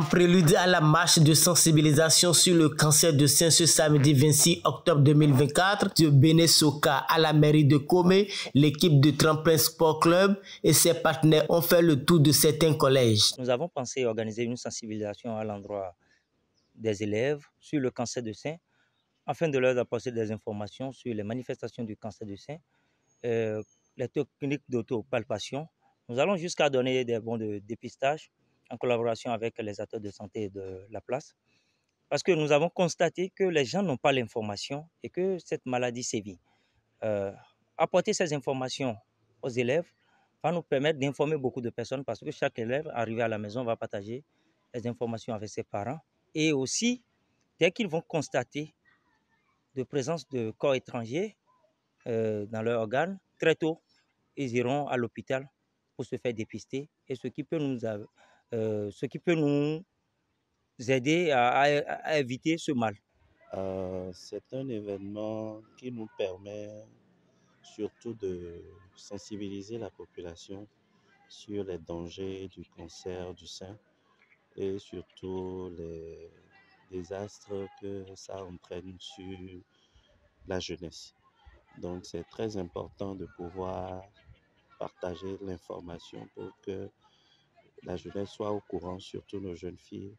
prélude à la marche de sensibilisation sur le cancer du sein ce samedi 26 octobre 2024 de Benesoka à la mairie de Komé, l'équipe de Tremplin Sport Club et ses partenaires ont fait le tour de certains collèges. Nous avons pensé organiser une sensibilisation à l'endroit des élèves sur le cancer du sein afin de leur apporter des informations sur les manifestations du cancer du sein, les techniques d'autopalpation. Nous allons jusqu'à donner des bons de dépistage en collaboration avec les acteurs de santé de la place. Parce que nous avons constaté que les gens n'ont pas l'information et que cette maladie sévit. Apporter ces informations aux élèves va nous permettre d'informer beaucoup de personnes parce que chaque élève arrivé à la maison va partager les informations avec ses parents. Et aussi, dès qu'ils vont constater de présence de corps étrangers dans leur organe, très tôt, ils iront à l'hôpital pour se faire dépister et ce qui peut nous aider à éviter ce mal. C'est un événement qui nous permet surtout de sensibiliser la population sur les dangers du cancer du sein et surtout les désastres que ça entraîne sur la jeunesse. Donc c'est très important de pouvoir partager l'information pour que la jeunesse soit au courant, surtout nos jeunes filles,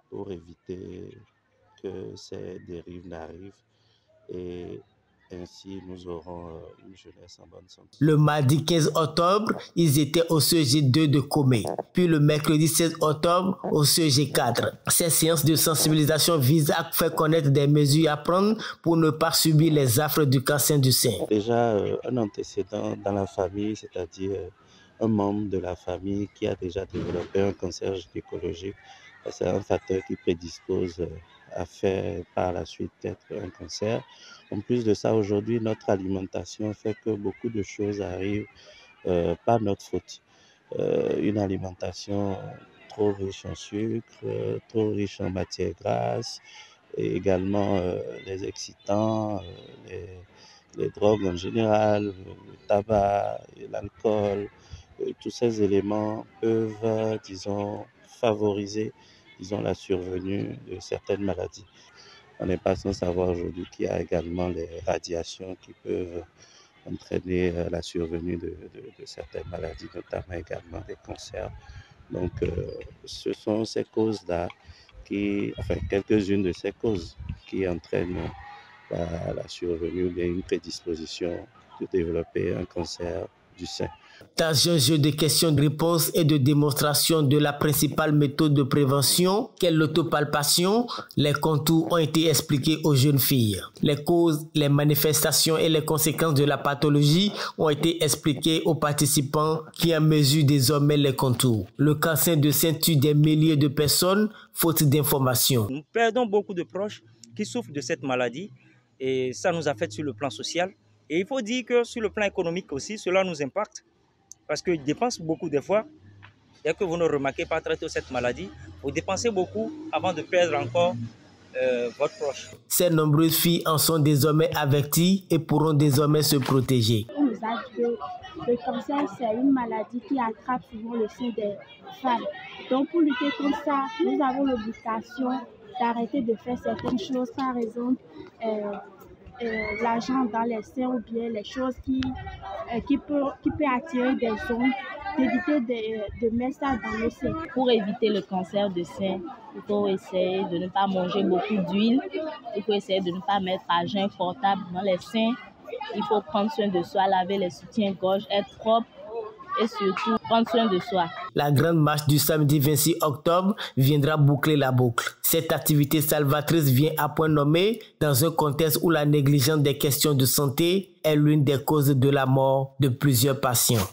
pour éviter que ces dérives n'arrivent et ainsi nous aurons une jeunesse en bonne santé. Le mardi 15 octobre, ils étaient au CEG2 de Komé, puis le mercredi 16 octobre au CEG4. Ces séances de sensibilisation visent à faire connaître des mesures à prendre pour ne pas subir les affres du cancer du sein. Déjà, un antécédent dans la famille, c'est-à-dire un membre de la famille qui a déjà développé un cancer gynécologique, c'est un facteur qui prédispose à faire par la suite peut-être un cancer. En plus de ça, aujourd'hui, notre alimentation fait que beaucoup de choses arrivent par notre faute. Une alimentation trop riche en sucre, trop riche en matières grasses, et également les excitants, les drogues en général, le tabac, l'alcool. Tous ces éléments peuvent, disons, favoriser la survenue de certaines maladies. On n'est pas sans savoir aujourd'hui qu'il y a également les radiations qui peuvent entraîner la survenue de certaines maladies, notamment également des cancers. Donc, ce sont ces causes-là, quelques-unes de ces causes qui entraînent la survenue ou bien une prédisposition de développer un cancer du sein. Dans un jeu de questions-réponses et de démonstration de la principale méthode de prévention, qu'est l'autopalpation, les contours ont été expliqués aux jeunes filles. Les causes, les manifestations et les conséquences de la pathologie ont été expliquées aux participants qui en mesurent désormais les contours. Le cancer de sein tue des milliers de personnes, faute d'informations. Nous perdons beaucoup de proches qui souffrent de cette maladie et ça nous affecte sur le plan social. Et il faut dire que sur le plan économique aussi, cela nous impacte. Parce qu'ils dépensent beaucoup des fois. Dès que vous ne remarquez pas très tôt cette maladie, vous dépensez beaucoup avant de perdre encore votre proche. Ces nombreuses filles en sont désormais averties et pourront désormais se protéger. On nous a dit que le cancer, c'est une maladie qui attrape souvent le sein des femmes. Donc pour lutter contre ça, nous avons l'obligation d'arrêter de faire certaines choses, par exemple l'argent dans les seins ou bien les choses qui peut attirer des ondes, d'éviter de mettre ça dans le sein. Pour éviter le cancer de sein, il faut essayer de ne pas manger beaucoup d'huile, il faut essayer de ne pas mettre à jeun portable dans les seins, il faut prendre soin de soi, laver les soutiens-gorge, être propre et surtout prendre soin de soi. La grande marche du samedi 26 octobre viendra boucler la boucle. Cette activité salvatrice vient à point nommé dans un contexte où la négligence des questions de santé est l'une des causes de la mort de plusieurs patients.